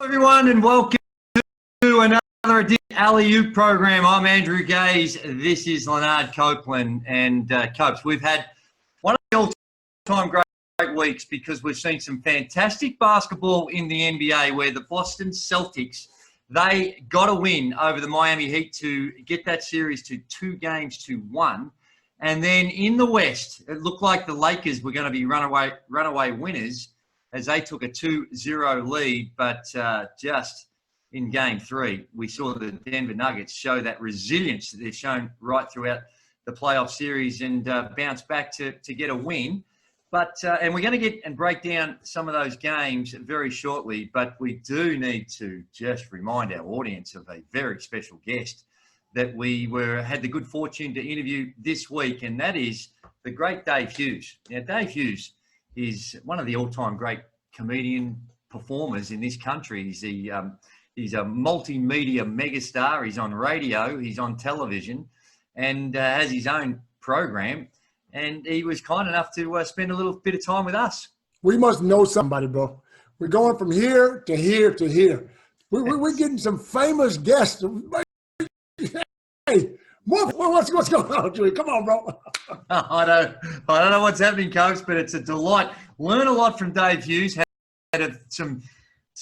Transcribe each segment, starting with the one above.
Everyone, and welcome to another edition of the Alley-Oop program. I'm Andrew Gaze. This is Leonard Copeland and Copes. We've had one of the all-time great weeks because we've seen some fantastic basketball in the NBA where the Boston Celtics, they got a win over the Miami Heat to get that series to 2-1. And then in the West, it looked like the Lakers were going to be runaway winners as they took a 2-0 lead, but just in Game 3, we saw the Denver Nuggets show that resilience that they've shown right throughout the playoff series and bounce back to get a win. But and we're going to get and break down some of those games very shortly, but we do need to just remind our audience of a very special guest that we had the good fortune to interview this week, and that is the great Dave Hughes. Now, Dave Hughes is one of the all-time great comedian performers in this country. He's a multimedia megastar. He's on radio, he's on television, and has his own program. And he was kind enough to spend a little bit of time with us. We must know somebody, bro. We're going from here to here to here. We're getting some famous guests. Hey, what's going on, Drewy? Come on, bro. I don't know what's happening, Copes, but it's a delight. Learn a lot from Dave Hughes. Had some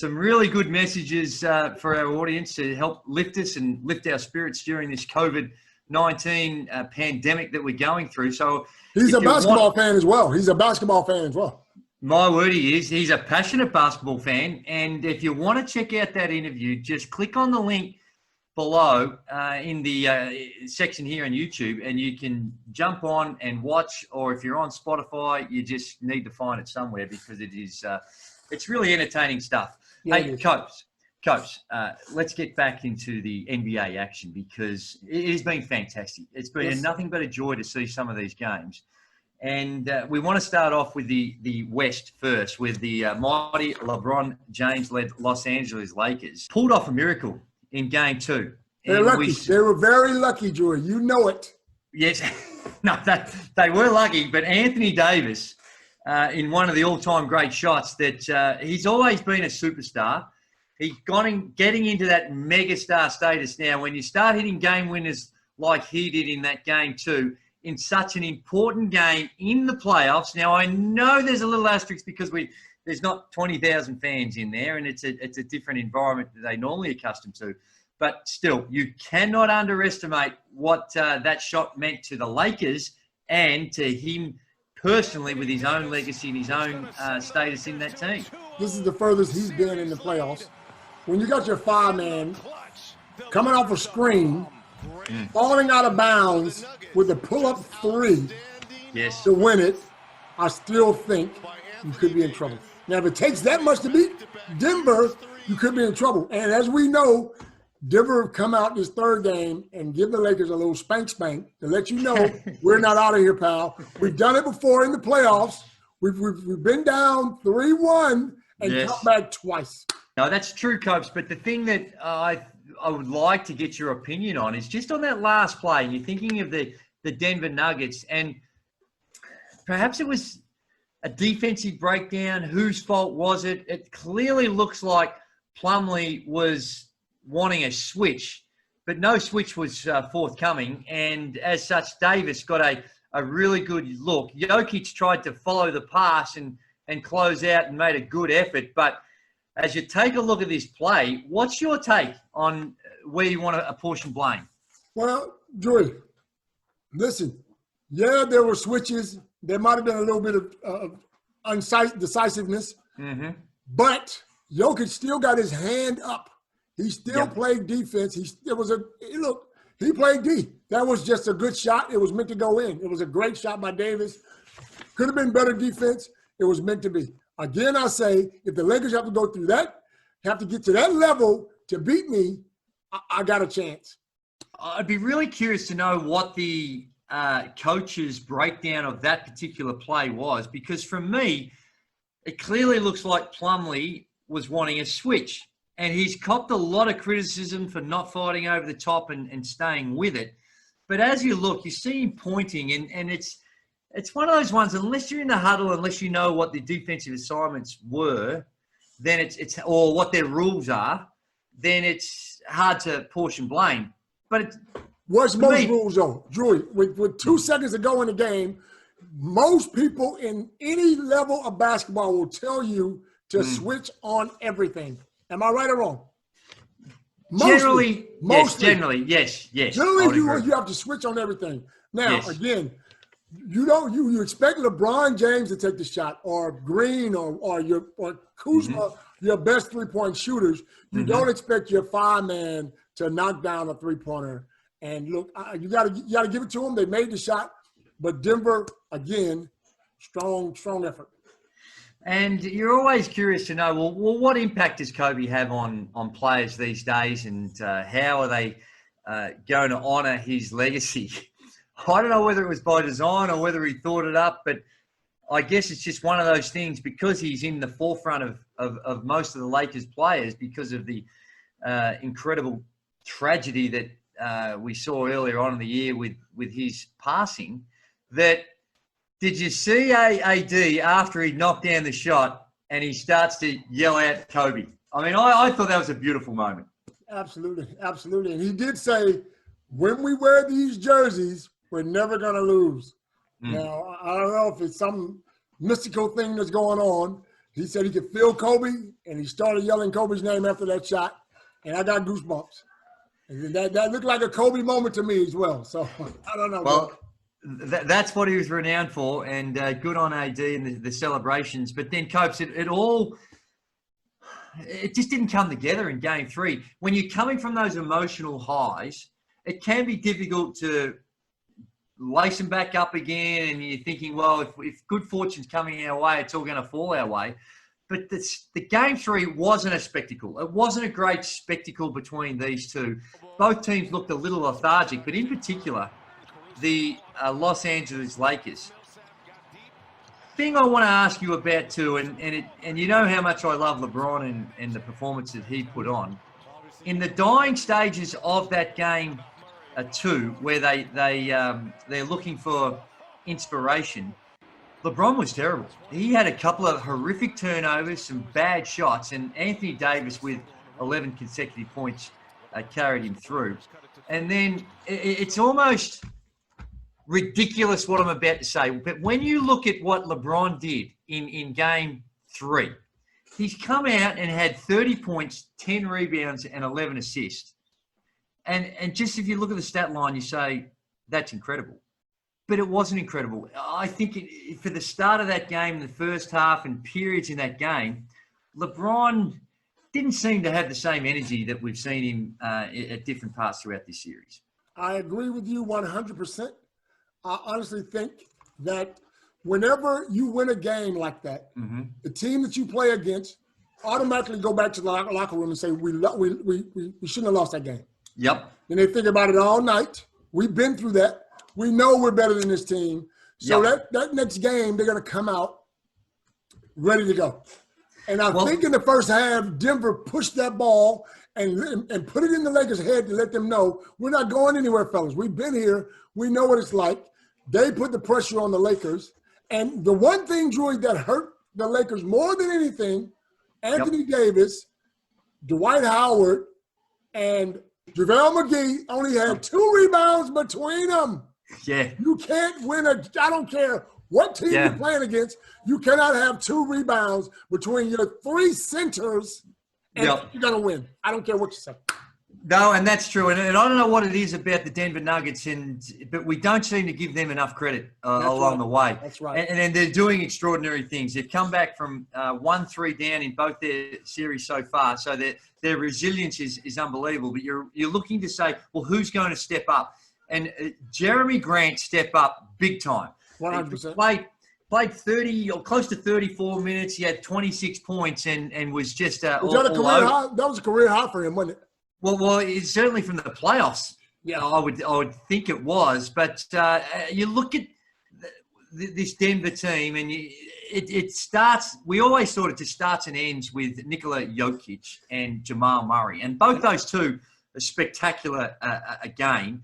really good messages for our audience to help lift us and lift our spirits during this COVID-19 pandemic that we're going through. So he's a basketball fan as well. He's a basketball fan as well. My word, he is. He's a passionate basketball fan. And if you want to check out that interview, just click on the link below in the section here on YouTube, and you can jump on and watch, or if you're on Spotify, you just need to find it somewhere because it is it's really entertaining stuff. Yeah, hey, Copes, let's get back into the NBA action because it has been fantastic. It's been nothing but a joy to see some of these games. And we want to start off with the West first, with the mighty LeBron James-led Los Angeles Lakers. Pulled off a miracle in Game 2. They're lucky. They were very lucky, Drewy. You know it. Yes. No, they were lucky. But Anthony Davis, in one of the all-time great shots, that he's always been a superstar. He's getting into that megastar status now. When you start hitting game winners like he did in that Game 2, in such an important game in the playoffs. Now, I know there's a little asterisk because there's not 20,000 fans in there, and it's a different environment that they normally accustomed to. But still, you cannot underestimate what that shot meant to the Lakers and to him personally with his own legacy and his own status in that team. This is the furthest he's been in the playoffs. When you got your five-man coming off a screen, falling out of bounds with a pull-up three to win it, I still think you could be in trouble. Now, if it takes that much to beat Denver, you could be in trouble. And as we know, Denver have come out this third game and give the Lakers a little spank to let you know we're not out of here, pal. We've done it before in the playoffs. We've been down 3-1 and come back twice. No, that's true, Copes. But the thing that I would like to get your opinion on is just on that last play. And you're thinking of the Denver Nuggets, and perhaps it was a defensive breakdown. Whose fault was it? It clearly looks like Plumlee was wanting a switch, but no switch was forthcoming. And as such, Davis got a really good look. Jokic tried to follow the pass and close out and made a good effort. But as you take a look at this play, what's your take on where you want to apportion blame? Well, Drewy, listen, there were switches. There might have been a little bit of decisiveness, but Jokic still got his hand up. He still played defense. He played D. That was just a good shot. It was meant to go in. It was a great shot by Davis. Could have been better defense. It was meant to be. Again, I say, if the Lakers have to go through that, have to get to that level to beat me, I got a chance. I'd be really curious to know what the coach's breakdown of that particular play was, because for me, it clearly looks like Plumlee was wanting a switch. And he's copped a lot of criticism for not fighting over the top and staying with it. But as you look, you see him pointing, and it's one of those ones, unless you're in the huddle, unless you know what the defensive assignments were, then it's or what their rules are, then it's hard to portion blame. But what's most rules though, Drewy? With 2 seconds to go in the game, most people in any level of basketball will tell you to switch on everything. Am I right or wrong? Mostly. Yes. Generally, yes. Generally, you have to switch on everything. Now, again, you expect LeBron James to take the shot, or Green, or Kuzma, your best 3-point shooters. You don't expect your 5-man to knock down a 3-pointer. And look, you got to give it to them. They made the shot, but Denver again, strong effort. And you're always curious to know, well, what impact does Kobe have on players these days, and how are they going to honour his legacy? I don't know whether it was by design or whether he thought it up, but I guess it's just one of those things, because he's in the forefront of most of the Lakers players because of the incredible tragedy that we saw earlier on in the year with his passing. That did you see AD after he knocked down the shot and he starts to yell out Kobe? I mean, I thought that was a beautiful moment. Absolutely. And he did say, when we wear these jerseys, we're never going to lose. Now, I don't know if it's some mystical thing that's going on. He said he could feel Kobe, and he started yelling Kobe's name after that shot, and I got goosebumps. And that looked like a Kobe moment to me as well. So, I don't know. Well, that's what he was renowned for, and good on AD and the celebrations. But then, Copes, it just didn't come together in Game 3. When you're coming from those emotional highs, it can be difficult to lace them back up again, and you're thinking, well, if good fortune's coming our way, it's all going to fall our way. But the Game 3 wasn't a spectacle. It wasn't a great spectacle between these two. Both teams looked a little lethargic, but in particular, the Los Angeles Lakers. Thing I want to ask you about too, and you know how much I love LeBron and the performance that he put on. In the dying stages of that game 2, where they're looking for inspiration, LeBron was terrible. He had a couple of horrific turnovers, some bad shots, and Anthony Davis with 11 consecutive points carried him through. And then it's almost ridiculous what I'm about to say, but when you look at what LeBron did in Game 3, he's come out and had 30 points, 10 rebounds, and 11 assists. And just if you look at the stat line, you say, that's incredible. But it wasn't incredible. I think for the start of that game, the first half and periods in that game, LeBron didn't seem to have the same energy that we've seen him at different parts throughout this series. I agree with you 100%. I honestly think that whenever you win a game like that, the team that you play against automatically go back to the locker room and say, we shouldn't have lost that game. Yep. And they think about it all night. We've been through that. We know we're better than this team. So that next game, they're going to come out ready to go. And I think in the first half, Denver pushed that ball and put it in the Lakers' head to let them know, we're not going anywhere, fellas. We've been here. We know what it's like. They put the pressure on the Lakers. And the one thing, Drewy, that hurt the Lakers more than anything, Anthony Davis, Dwight Howard, and JaVale McGee only had 2 rebounds between them. Yeah. You can't win I don't care what team you're playing against, you cannot have 2 rebounds between your 3 centers and you're going to win. I don't care what you say. No, and that's true. And I don't know what it is about the Denver Nuggets, but we don't seem to give them enough credit along the way. That's right. And they're doing extraordinary things. They've come back from 1-3 down in both their series so far. So their resilience is unbelievable. But you're looking to say, well, who's going to step up? And Jeremy Grant stepped up big time. 100%. Played 30 or close to 34 minutes. He had 26 points and was just was that a career high? That was a career high for him, wasn't it? Well, it's certainly from the playoffs. Yeah, I would think it was. But you look at this Denver team, and it starts. We always thought it just starts and ends with Nikola Jokic and Jamal Murray, and both those two are spectacular again.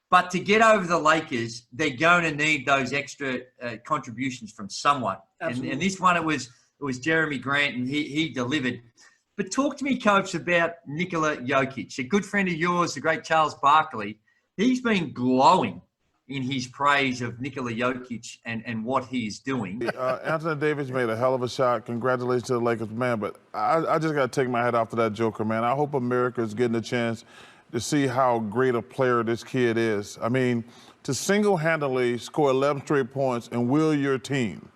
But to get over the Lakers, they're going to need those extra contributions from someone. And this one, it was it was Jeremy Grant, and he delivered. But talk to me, Copes, about Nikola Jokic, a good friend of yours, the great Charles Barkley. He's been glowing in his praise of Nikola Jokic and what he's doing. Anthony Davis made a hell of a shot. Congratulations to the Lakers, man. But I just got to take my hat off to that Joker, man. I hope America is getting a chance to see how great a player this kid is. I mean, to single-handedly score 11 straight points and will your team.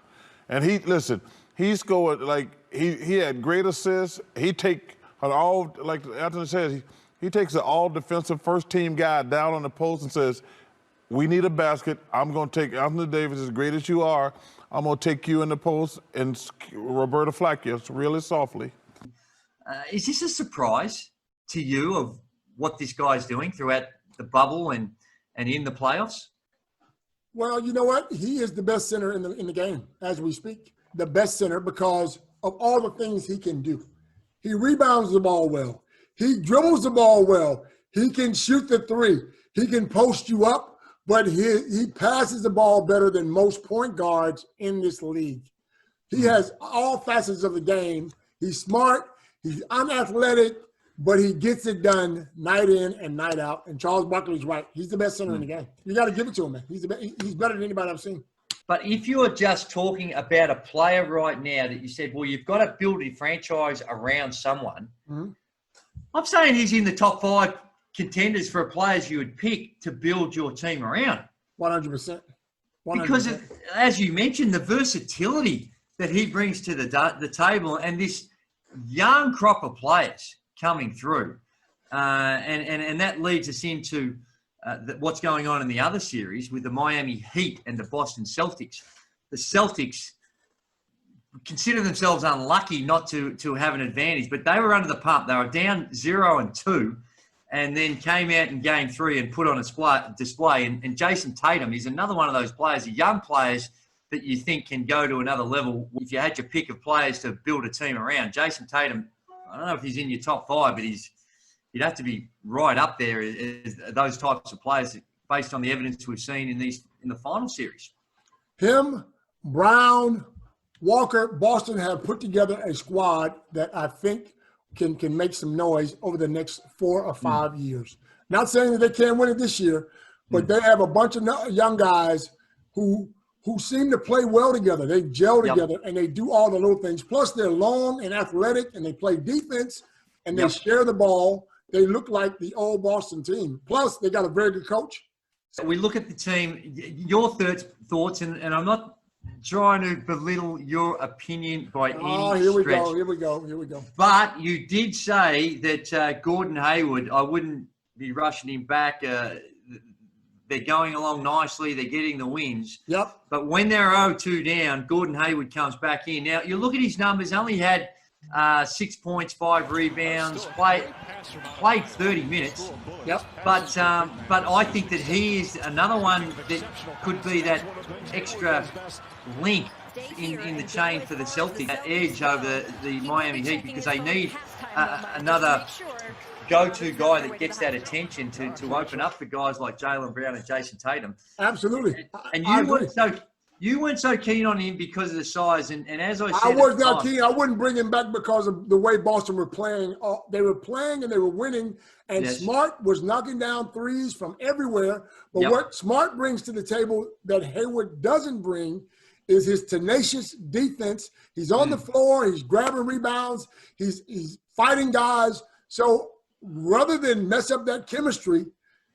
And he scored, like, he had great assists. He take an all, like Anthony says, he takes an all-defensive first-team guy down on the post and says, we need a basket. I'm going to take Anthony Davis, as great as you are. I'm going to take you in the post and Roberta Flack you really softly. Is this a surprise to you of what this guy's doing throughout the bubble and in the playoffs? Well, you know what? He is the best center in the game as we speak. The best center because of all the things he can do. He rebounds the ball well. He dribbles the ball well. He can shoot the three. He can post you up. But he passes the ball better than most point guards in this league. He has all facets of the game. He's smart. He's unathletic, but he gets it done night in and night out. And Charles Barkley's right. He's the best center in the game. You got to give it to him, man. He's better than anybody I've seen. But if you're just talking about a player right now that you said, well, you've got to build a franchise around someone, I'm saying he's in the top 5 contenders for players you would pick to build your team around. 100%. Because, as you mentioned, the versatility that he brings to the table and this young crop of players coming through. And that leads us into what's going on in the other series with the Miami Heat and the Boston Celtics. The Celtics consider themselves unlucky not to have an advantage, but they were under the pump. They were down 0-2. And then came out in game 3 and put on a display. And Jason Tatum is another one of those players, young players that you think can go to another level. If you had your pick of players to build a team around, Jason Tatum, I don't know if he's in your top 5, but he'd have to be right up there as those types of players based on the evidence we've seen in the final series. Him, Brown, Walker, Boston have put together a squad that I think can make some noise over the next 4 or 5 years. Not saying that they can't win it this year, but they have a bunch of young guys who seem to play well together. They gel together and they do all the little things. Plus, they're long and athletic and they play defense and they share the ball. They look like the old Boston team. Plus, they got a very good coach. So we look at the team, your thoughts, and I'm not trying to belittle your opinion by any stretch. Here we go. But you did say that Gordon Hayward, I wouldn't be rushing him back. They're going along nicely. They're getting the wins. Yep. But when they're 0-2 down, Gordon Hayward comes back in. Now, you look at his numbers, only had 6 points, 5 rebounds, played 30 minutes. Yep. But I think that he is another one that could be that extra link in the chain for the Celtics, that edge over the Miami Heat, because they need another go-to guy that gets that attention to open up for guys like Jaylen Brown and Jason Tatum. Absolutely. And you weren't so keen on him because of the size. And as I said, I was not keen. I wouldn't bring him back because of the way Boston were playing. They were playing and they were winning. And Smart was knocking down threes from everywhere. But what Smart brings to the table that Hayward doesn't bring is his tenacious defense. He's on the floor. He's grabbing rebounds. He's fighting guys. So rather than mess up that chemistry,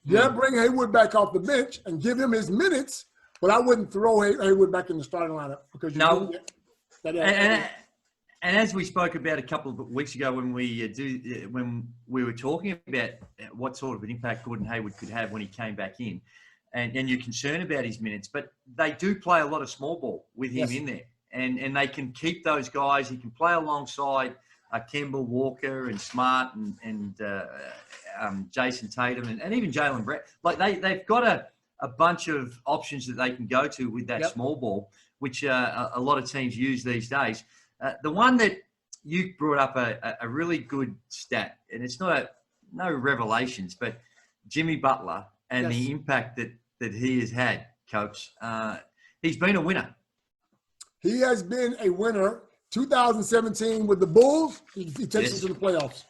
bring Hayward back off the bench and give him his minutes. But I wouldn't throw Hayward back in the starting lineup because and as we spoke about a couple of weeks ago when we were talking about what sort of an impact Gordon Hayward could have when he came back in, and you're concerned about his minutes, but they do play a lot of small ball with him in there, and they can keep those guys. He can play alongside Kemba Walker and Smart and Jason Tatum and even Jaylen Brown. Like they've got a bunch of options that they can go to with that small ball, which a lot of teams use these days. The one that you brought up a really good stat, and it's no revelations, but Jimmy Butler and the impact that he has had, Copes. He's been a winner. He has been a winner 2017 with the Bulls, he takes them to the playoffs.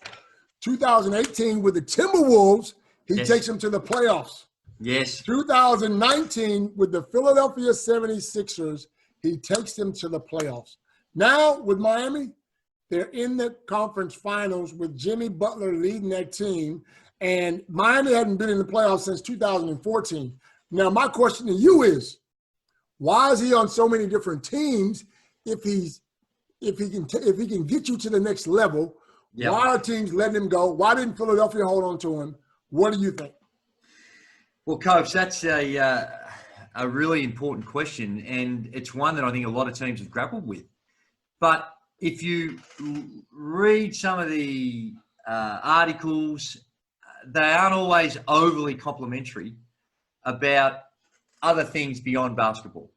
2018 with the Timberwolves, he takes them to the playoffs. Yes. 2019 with the Philadelphia 76ers, he takes them to the playoffs. Now with Miami, they're in the conference finals with Jimmy Butler leading that team, and Miami hadn't been in the playoffs since 2014. Now my question to you is, why is he on so many different teams if he can get you to the next level? Yep. Why are teams letting him go? Why didn't Philadelphia hold on to him? What do you think? Well, Coach, that's a really important question, and it's one that I think a lot of teams have grappled with. But if you read some of the articles, they aren't always overly complimentary about other things beyond basketball.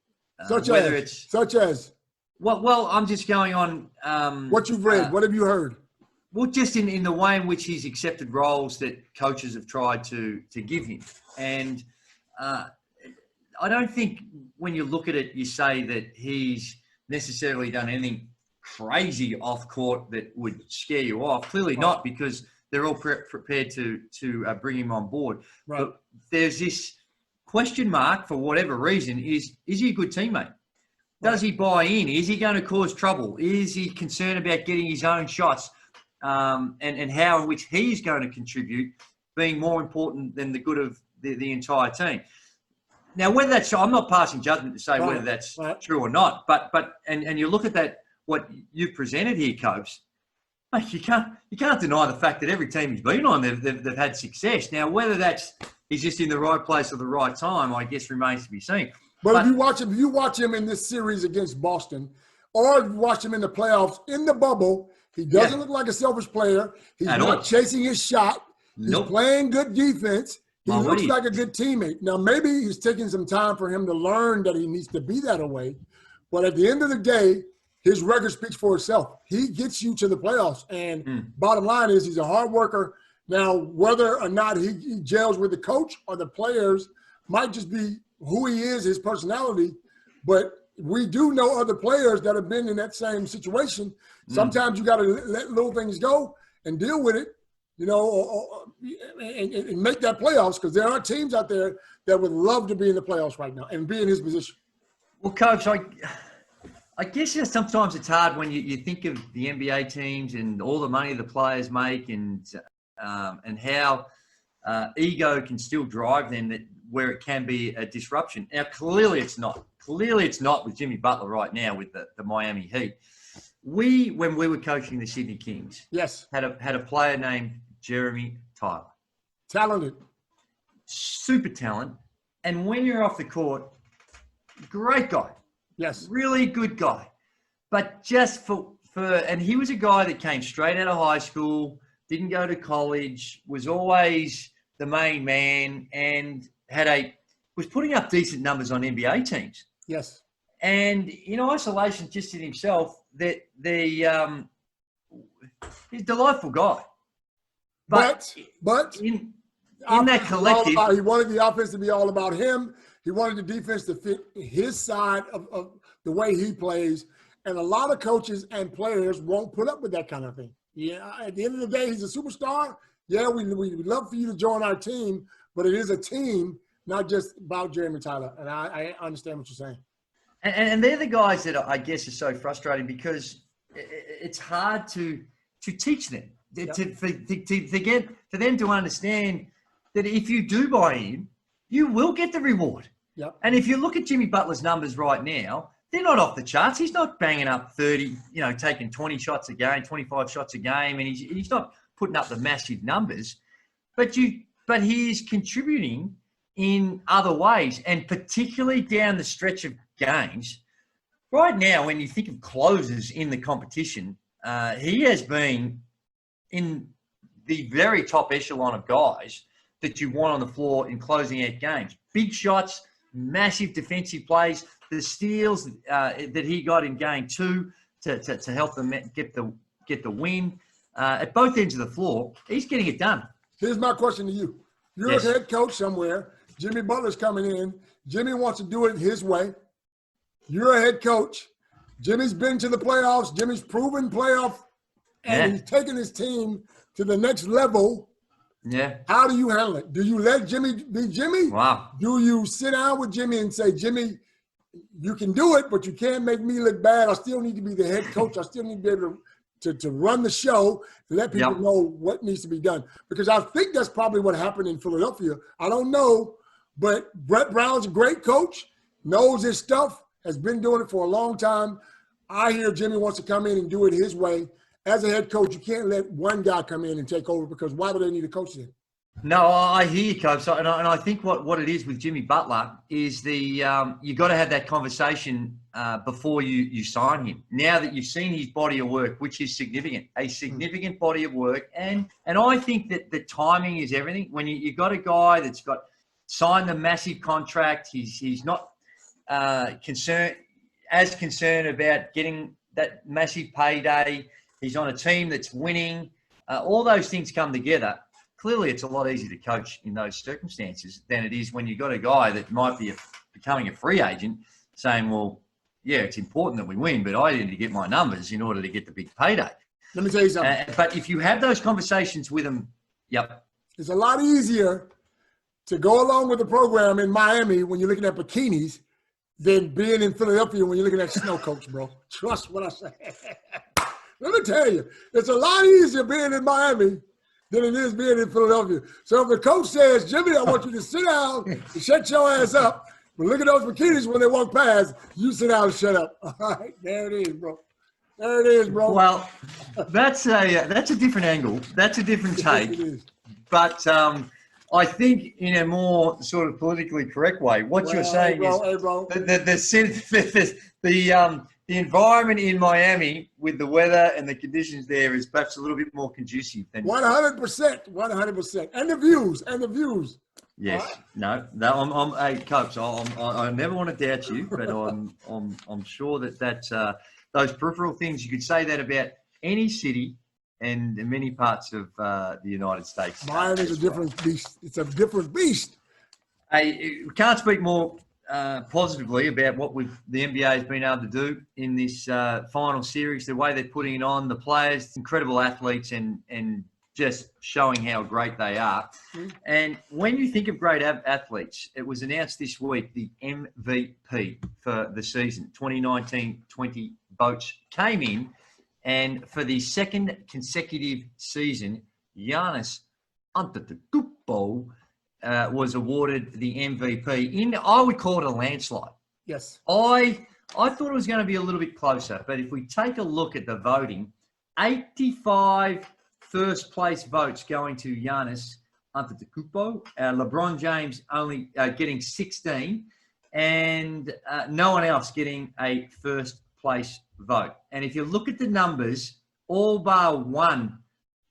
Such as? Well, I'm just going on. What you've read, what have you heard? Well, just in the way in which he's accepted roles that coaches have tried to give him. And I don't think when you look at it, you say that he's necessarily done anything crazy off court that would scare you off. Clearly not, because they're all prepared to bring him on board. Right. But there's this question mark for whatever reason is he a good teammate? Does he buy in? Is he going to cause trouble? Is he concerned about getting his own shots? And how in which he's going to contribute being more important than the good of the entire team. Now, whether that's, I'm not passing judgment to say whether that's true or not, but you look at that, what you've presented here, Copes, mate, you can't deny the fact that every team he's been on, they've had success. Now, whether he's just in the right place at the right time, I guess remains to be seen. But if you watch him in this series against Boston, or you watch him in the playoffs in the bubble, he doesn't look like a selfish player. He's not chasing his shot. He's playing good defense. He looks like a good teammate. Now, maybe he's taking some time for him to learn that he needs to be that way. But at the end of the day, his record speaks for itself. He gets you to the playoffs. And bottom line is he's a hard worker. Now, whether or not he gels with the coach or the players might just be who he is, his personality. But we do know other players that have been in that same situation. Sometimes you got to let little things go and deal with it, you know, and make that playoffs, because there are teams out there that would love to be in the playoffs right now and be in his position. Well, Coach, I guess sometimes it's hard when you think of the NBA teams and all the money the players make and how ego can still drive them, that where it can be a disruption. Now, clearly it's not. Clearly it's not with Jimmy Butler right now with the Miami Heat. When we were coaching the Sydney Kings, had a player named Jeremy Tyler. Talented. Super talent. And when you're off the court, great guy. Yes. Really good guy. But just and he was a guy that came straight out of high school, didn't go to college, was always the main man, and was putting up decent numbers on NBA teams. Yes. And in isolation, just in himself, he's a delightful guy. But in that collective, he wanted the offense to be all about him. He wanted the defense to fit his side of the way he plays. And a lot of coaches and players won't put up with that kind of thing. Yeah, at the end of the day, he's a superstar. Yeah, we love for you to join our team, but it is a team, not just about Jeremy Tyler. And I understand what you're saying. And they're the guys that I guess are so frustrating, because it's hard to teach them, for them to understand that if you do buy in, you will get the reward. Yep. And if you look at Jimmy Butler's numbers right now, they're not off the charts. He's not banging up 30, taking 20 shots a game, 25 shots a game, and he's not putting up the massive numbers. But he is contributing in other ways, and particularly down the stretch of games. Right now, when you think of closers in the competition, he has been in the very top echelon of guys that you want on the floor in closing out games. Big shots, massive defensive plays, the steals that he got in game 2 to help them get the win. At both ends of the floor, he's getting it done. Here's my question to you. You're a head coach somewhere. Jimmy Butler's coming in. Jimmy wants to do it his way. You're a head coach. Jimmy's been to the playoffs. Jimmy's proven playoff, and he's taken his team to the next level. Yeah. How do you handle it? Do you let Jimmy be Jimmy? Wow. Do you sit down with Jimmy and say, Jimmy, you can do it, but you can't make me look bad. I still need to be the head coach. I still need to be able to run the show, to let people know what needs to be done. Because I think that's probably what happened in Philadelphia. I don't know, but Brett Brown's a great coach, knows his stuff, has been doing it for a long time. I hear Jimmy wants to come in and do it his way. As a head coach, you can't let one guy come in and take over, because why would they need a coach then? No, I hear you, Copes, and I think what it is with Jimmy Butler is you got to have that conversation before you sign him. Now that you've seen his body of work, which is significant, a significant body of work, and I think that the timing is everything. When you got a guy that's got signed a massive contract, he's not concerned about getting that massive payday. He's on a team that's winning. All those things come together. Clearly, it's a lot easier to coach in those circumstances than it is when you've got a guy that might be becoming a free agent saying, well, yeah, it's important that we win, but I need to get my numbers in order to get the big payday. Let me tell you something. But if you have those conversations with them, it's a lot easier to go along with the program in Miami when you're looking at bikinis than being in Philadelphia when you're looking at snow coats, bro. Trust what I say. Let me tell you, it's a lot easier being in Miami than it is being in Philadelphia. So if the coach says, Jimmy, I want you to sit down and shut your ass up, but look at those bikinis when they walk past, you sit down and shut up. All right, there it is, bro. There it is, bro. Well, that's a different angle. That's a different take. But I think in a more sort of politically correct way, what you're saying is the environment in Miami with the weather and the conditions there is perhaps a little bit more conducive than 100%. And the views. Yes. Right? No. Hey, Copes, I never want to doubt you, but I'm sure that's those peripheral things. You could say that about any city and in many parts of the United States. Miami's a different beast. It's a different beast. Hey, we can't speak more positively about what the NBA has been able to do in this final series, the way they're putting it on, the players, incredible athletes, and just showing how great they are. And when you think of great athletes, it was announced this week the MVP for the season, 2019-20 votes came in, and for the second consecutive season, Giannis Antetokounmpo was awarded the MVP I would call it a landslide. Yes. I thought it was going to be a little bit closer, but if we take a look at the voting, 85 first place votes going to Giannis Antetokounmpo, LeBron James only getting 16, and no one else getting a first place vote. And if you look at the numbers, all bar one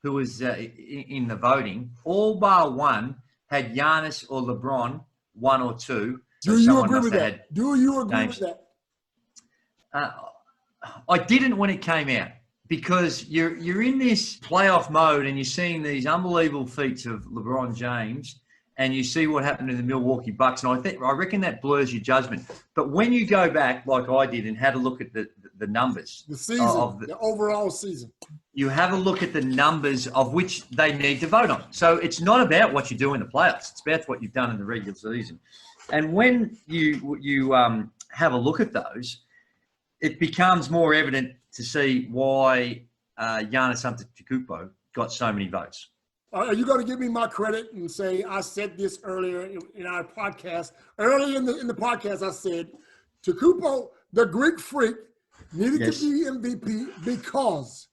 who was in the voting, all bar one had Giannis or LeBron, one or two. Do you agree with that? Do you agree with that? I didn't when it came out, because you're in this playoff mode and you're seeing these unbelievable feats of LeBron James, and you see what happened to the Milwaukee Bucks, and I reckon that blurs your judgment. But when you go back, like I did, and had a look at the numbers, the season, the overall season, you have a look at the numbers of which they need to vote on. So it's not about what you do in the playoffs; it's about what you've done in the regular season. And when you have a look at those, it becomes more evident to see why Giannis Antetokounmpo got so many votes. Are you going to give me my credit and say I said this earlier in our podcast? Early in the podcast, I said Tekupo, the Greek freak, needed to be MVP because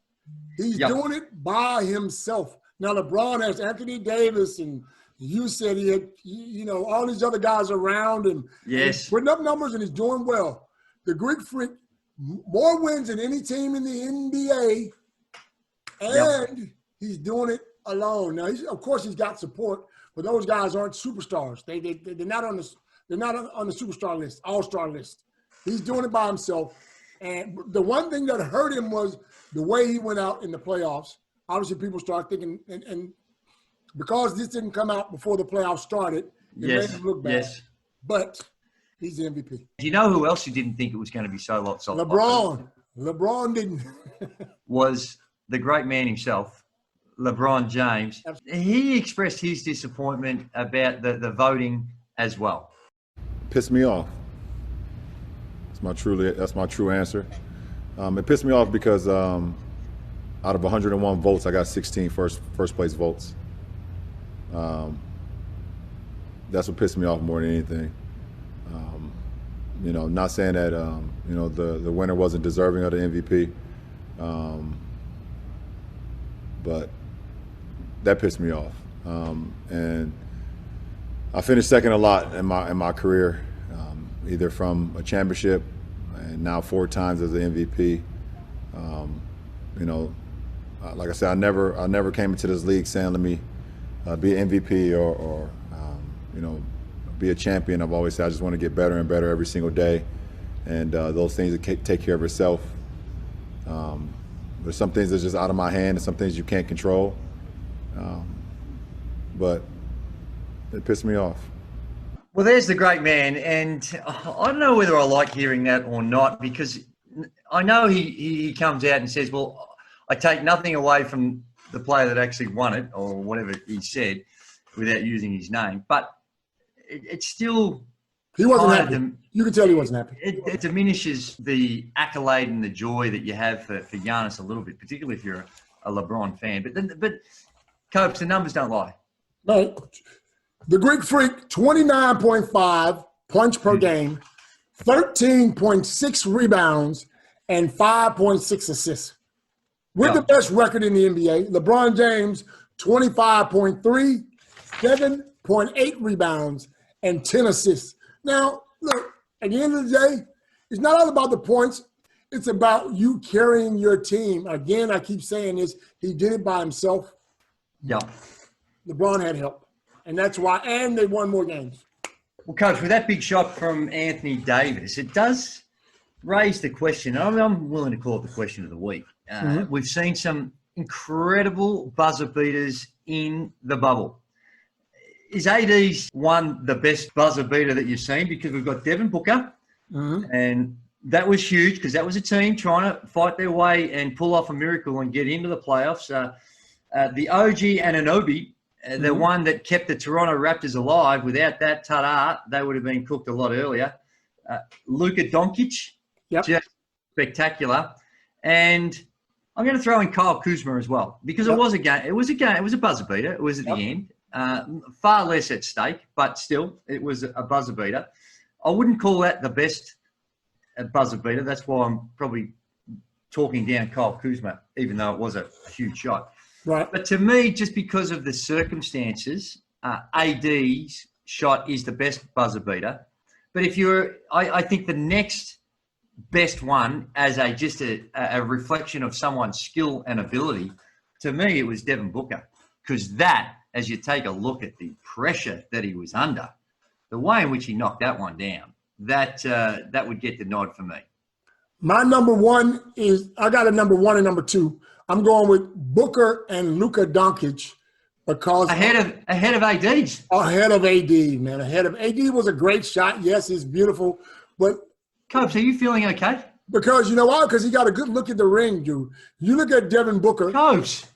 he's doing it by himself. Now LeBron has Anthony Davis, and you said he had all these other guys around, and he's putting up numbers and he's doing well. The Greek freak, more wins than any team in the NBA, and he's doing it alone. Now, of course, he's got support, but those guys aren't superstars. They're not on the superstar list, all-star list. He's doing it by himself. And the one thing that hurt him was the way he went out in the playoffs. Obviously, people start thinking, and because this didn't come out before the playoffs started, it made him look bad. But He's the MVP. Do you know who else you didn't think it was going to be so lopsided? LeBron didn't. Was the great man himself, LeBron James. He expressed his disappointment about the voting as well. Pissed me off. That's my true answer. It pissed me off because out of 101 votes, I got 16 first place votes. That's what pissed me off more than anything. Not saying that the winner wasn't deserving of the MVP, but that pissed me off. And I finished second a lot in my career, either from a championship and now 4 times as an MVP. Like I said, I never came into this league saying let me be an MVP or be a champion. I've always said I just want to get better and better every single day, and those things that take care of itself. There's some things that's just out of my hand and some things you can't control, but it pissed me off. Well, there's the great man, and I don't know whether I like hearing that or not, because I know he comes out and says, well, I take nothing away from the player that actually won it, or whatever he said, without using his name, but it's still... He wasn't happy. You can tell he wasn't happy. It diminishes the accolade and the joy that you have for Giannis a little bit, particularly if you're a LeBron fan. But Copes, the numbers don't lie. No. The Greek Freak, 29.5 points per game, 13.6 rebounds, and 5.6 assists. With the best record in the NBA, LeBron James, 25.3, 7.8 rebounds, and 10 assists. Now, look, at the end of the day, it's not all about the points. It's about you carrying your team. Again, I keep saying this. He did it by himself. Yeah. LeBron had help. And that's why, and they won more games. Well, Coach, with that big shot from Anthony Davis, it does raise the question. I'm willing to call it the question of the week. We've seen some incredible buzzer beaters in the bubble. Is AD's one the best buzzer beater that you've seen? Because we've got Devin Booker, and that was huge because that was a team trying to fight their way and pull off a miracle and get into the playoffs. The OG Anunoby, the one that kept the Toronto Raptors alive. Without that, ta-da, they would have been cooked a lot earlier. Luka Doncic, just spectacular. And I'm going to throw in Kyle Kuzma as well because it was a game. It was a buzzer beater. It was at the end. Far less at stake, but still, it was a buzzer beater. I wouldn't call that the best buzzer beater. That's why I'm probably talking down Kyle Kuzma, even though it was a huge shot. Right. But to me, just because of the circumstances, AD's shot is the best buzzer beater. But if I think the next best one as just a reflection of someone's skill and ability, to me, it was Devin Booker. Because that, as you take a look at the pressure that he was under, the way in which he knocked that one down, that would get the nod for me. My number one is, I got a number one and number two. I'm going with Booker and Luka Doncic because ahead of AD's. Ahead of AD, man. Ahead of AD was a great shot. Yes, it's beautiful, but Copes, are you feeling okay? Because you know why? Because he got a good look at the ring, dude. You look at Devin Booker. Copes.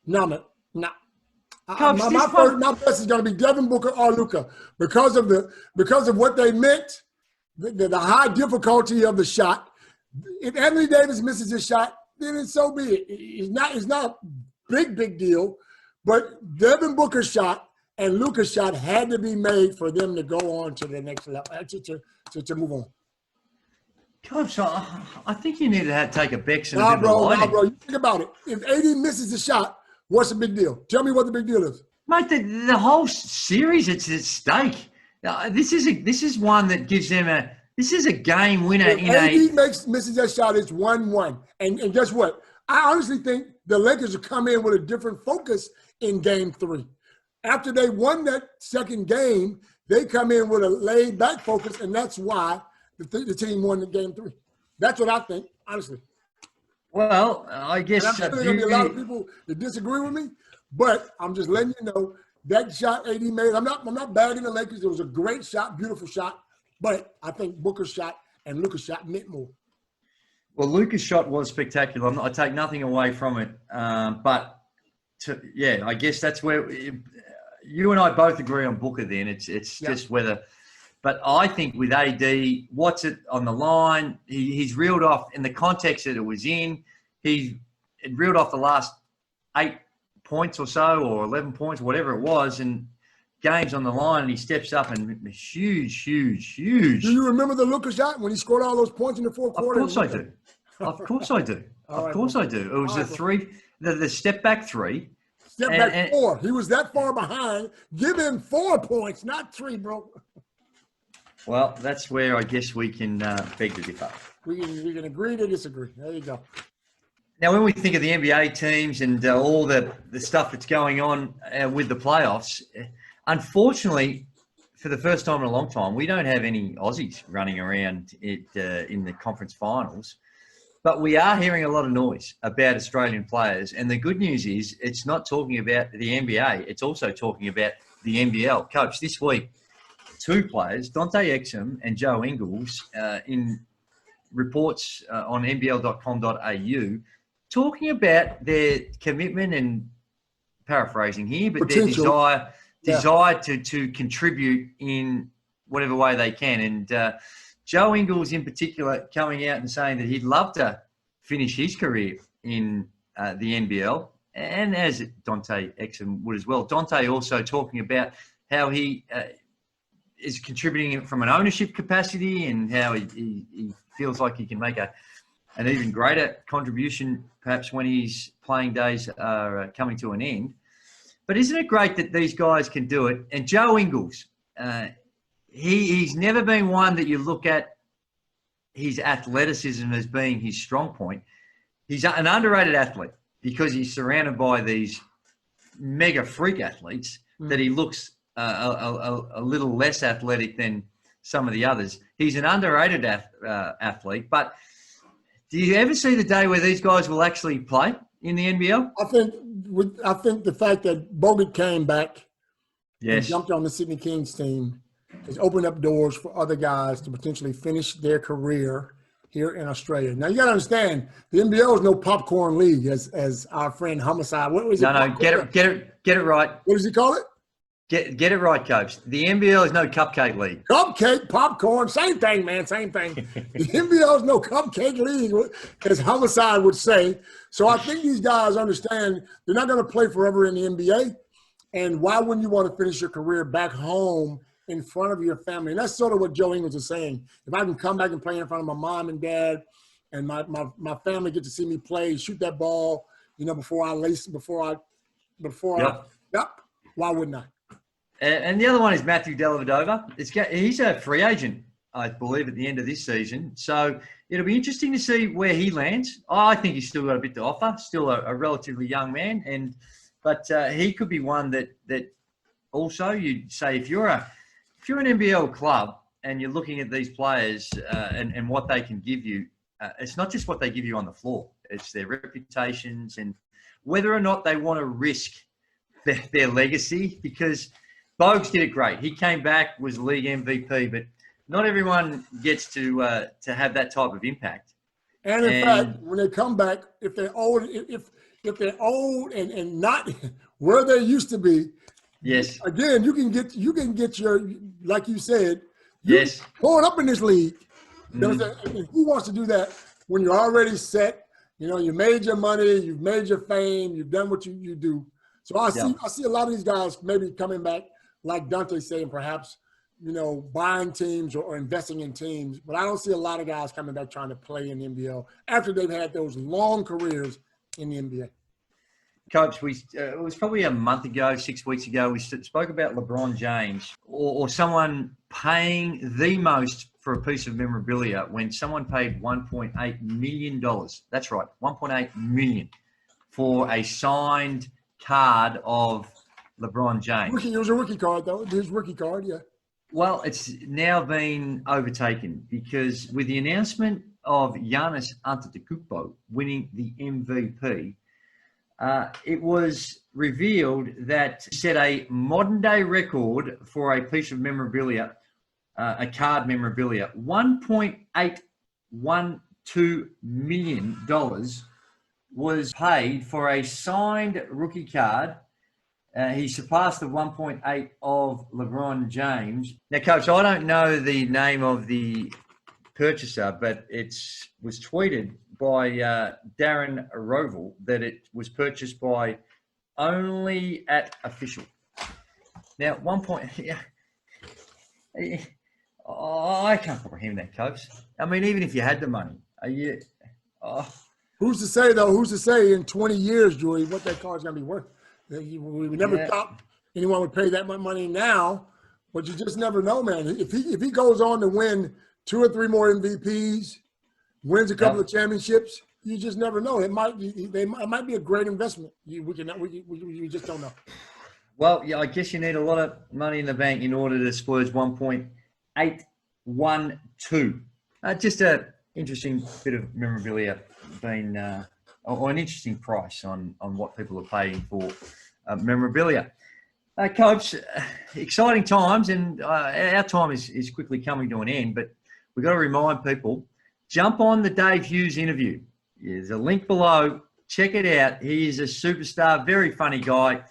No, man. No. My best is going to be Devin Booker or Luka because of what they meant, the high difficulty of the shot. If Anthony Davis misses his shot, then so be it. It's not a big deal, but Devin Booker's shot and Luka's shot had to be made for them to go on to the next level, to move on. Coach, I think you need to take a Bex and a bit of a lighting. Bro, you think about it. If AD misses the shot, what's the big deal? Tell me what the big deal is. Mate, the whole series, it's at stake. This is one that gives them this is a game winner. If AD misses that shot, it's 1-1. And guess what? I honestly think the Lakers will come in with a different focus in Game 3. After they won that second game, they come in with a laid-back focus, and that's why the team won the Game 3. That's what I think, honestly. Well, I guess there's going to be a lot of people that disagree with me, but I'm just letting you know that shot AD made. I'm not bagging the Lakers. It was a great shot, beautiful shot, But I think Booker's shot and Luka's shot meant more. Well, Luka's shot was spectacular. I take nothing away from it. But, I guess that's where you and I both agree on Booker then. It's just whether – but I think with AD, what's it on the line? He's reeled off in the context that it was in. He reeled off the last 8 points or so, or 11 points, whatever it was, and games on the line, and he steps up and huge. Do you remember the Luka shot when he scored all those points in the fourth quarter? Of course I do. Of course I do. Of course I do. It was the step back three. Step back 4. He was that far behind. Give him 4 points, not 3, bro. Well, that's where I guess we can beg to differ. We can agree to disagree. There you go. Now, when we think of the NBA teams and all the stuff that's going on with the playoffs, unfortunately, for the first time in a long time, we don't have any Aussies running around in the conference finals. But we are hearing a lot of noise about Australian players. And the good news is it's not talking about the NBA. It's also talking about the NBL. Coach, this week, 2 players, Dante Exum and Joe Ingles, in reports on nbl.com.au, talking about their commitment and paraphrasing here, but potential. Their desire to contribute in whatever way they can. And Joe Ingles in particular coming out and saying that he'd love to finish his career in the NBL, and as Dante Exum would as well. Dante also talking about how he is contributing from an ownership capacity and how he feels like he can make an even greater contribution perhaps when his playing days are coming to an end. But isn't it great that these guys can do it? And Joe Ingles, he's never been one that you look at his athleticism as being his strong point. He's an underrated athlete because he's surrounded by these mega freak athletes that he looks a little less athletic than some of the others. He's an underrated athlete, but do you ever see the day where these guys will actually play in the NBL? I think the fact that Bogut came back and Yes. jumped on the Sydney Kings team has opened up doors for other guys to potentially finish their career here in Australia. Now, you got to understand, the NBL is no popcorn league, as our friend Homicide. What was it? No, get it right. What does he call it? Get it right, Copes. The NBL is no cupcake league. Cupcake, popcorn, same thing, man, same thing. The NBL is no cupcake league, as Homicide would say. So I think these guys understand they're not going to play forever in the NBA. And why wouldn't you want to finish your career back home in front of your family? And that's sort of what Joe Ingles is saying. If I can come back and play in front of my mom and dad and my family get to see me play, shoot that ball, before why wouldn't I? And the other one is Matthew Dellavedova. He's a free agent, I believe, at the end of this season. So it'll be interesting to see where he lands. I think he's still got a bit to offer, still a relatively young man. But he could be one that also you'd say if you're an NBL club and you're looking at these players and what they can give you, it's not just what they give you on the floor. It's their reputations and whether or not they want to risk their legacy, because Bogues did it great. He came back, was league MVP, but not everyone gets to have that type of impact. And in fact, when they come back, if they're old, if they're old and not where they used to be, yes. Again, you can get your, like you said, yes, going up in this league. And who wants to do that when you're already set? You made your money, you've made your fame, you've done what you do. So I see a lot of these guys maybe coming back, like Dante saying, perhaps, buying teams or investing in teams. But I don't see a lot of guys coming back trying to play in the NBL after they've had those long careers in the NBA. Coach, it was probably a month ago, 6 weeks ago, we spoke about LeBron James or someone paying the most for a piece of memorabilia when someone paid $1.8 million. That's right, $1.8 million for a signed card of LeBron James. It was a rookie card, though. His rookie card, yeah. Well, it's now been overtaken because with the announcement of Giannis Antetokounmpo winning the MVP, it was revealed that he set a modern-day record for a piece of memorabilia a card memorabilia. $1.812 million was paid for a signed rookie card. He surpassed the 1.8 of LeBron James. Now, Coach, I don't know the name of the purchaser, but it was tweeted by Darren Rovell that it was purchased by Only at Official. Now, I can't comprehend that, Coach. I mean, even if you had the money, Who's to say, though? Who's to say in 20 years, Drewy, what that card's going to be worth? We never thought anyone would pay that much money now, but you just never know, man. If he goes on to win 2 or 3 more MVPs, wins a couple of championships, you just never know. It might be a great investment. We just don't know. Well, yeah, I guess you need a lot of money in the bank in order to splurge 1.812. Just a interesting bit of memorabilia being, or an interesting price on what people are paying for memorabilia. Coach, exciting times, and our time is quickly coming to an end, but we've got to remind people, jump on the Dave Hughes interview. There's a link below. Check it out. He is a superstar, very funny guy.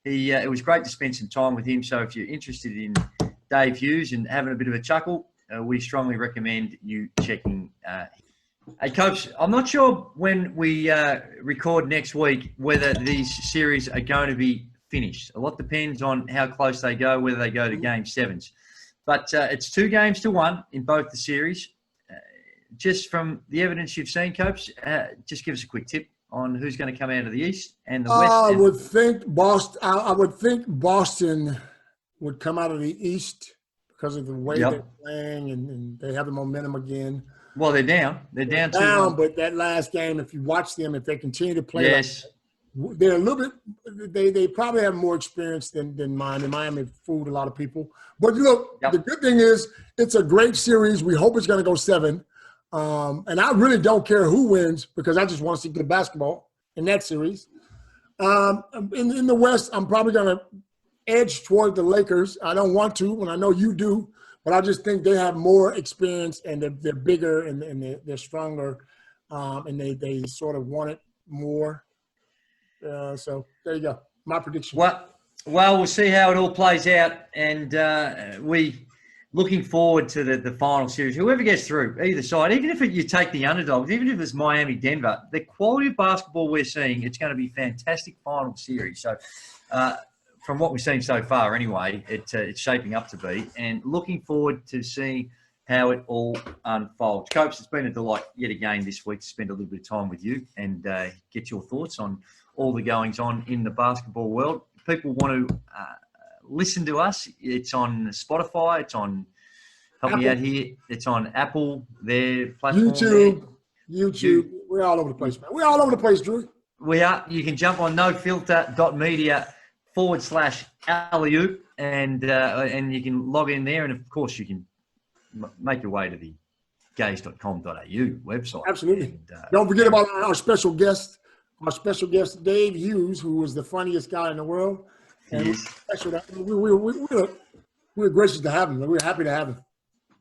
It was great to spend some time with him. So if you're interested in Dave Hughes and having a bit of a chuckle, we strongly recommend you checking. Hey, Coach, I'm not sure when we record next week whether these series are going to be finished. A lot depends on how close they go, whether they go to Game 7s. But it's 2-1 in both the series. Just from the evidence you've seen, Coach, just give us a quick tip on who's going to come out of the East and the West. I would think Boston would come out of the East because of the way they're playing and they have the momentum again. Well, they're down. They're down 2-1. But that last game, if you watch them, if they continue to play, they're a little bit. They probably have more experience than Miami. Miami fooled a lot of people. But look, the good thing is it's a great series. We hope it's going to go 7. And I really don't care who wins because I just want to see good basketball in that series. In the West, I'm probably going to edge toward the Lakers. I don't want to, and I know you do, but I just think they have more experience and they're bigger and they're stronger, and they sort of want it more. So there you go. My prediction. Well, we'll see how it all plays out, and we looking forward to the final series. Whoever gets through, either side, even if you take the underdogs, even if it's Miami-Denver, the quality of basketball we're seeing, it's going to be fantastic final series. So from what we've seen so far anyway, it's shaping up to be, and looking forward to seeing how it all unfolds. Copes, it's been a delight yet again this week to spend a little bit of time with you and get your thoughts on all the goings-on in the basketball world. People want to listen to us. It's on Spotify. It's on, help me out here, it's on Apple, their platform. YouTube. We're all over the place, man. We're all over the place, Drew. We are. You can jump on nofilter.media/alley-oop and you can log in there. And, of course, you can make your way to the gaze.com.au website. Absolutely. Don't forget about our special guest. Our special guest, Dave Hughes, who is the funniest guy in the world. And we're gracious to have him. We're happy to have him.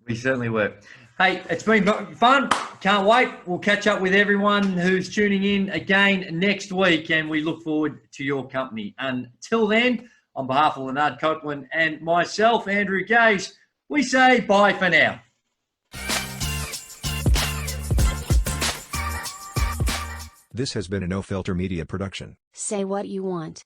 We certainly were. Hey, it's been fun. Can't wait. We'll catch up with everyone who's tuning in again next week, and we look forward to your company. Until then, on behalf of Leonard Copeland and myself, Andrew Gaze, we say bye for now. This has been a No Filter Media production. Say what you want.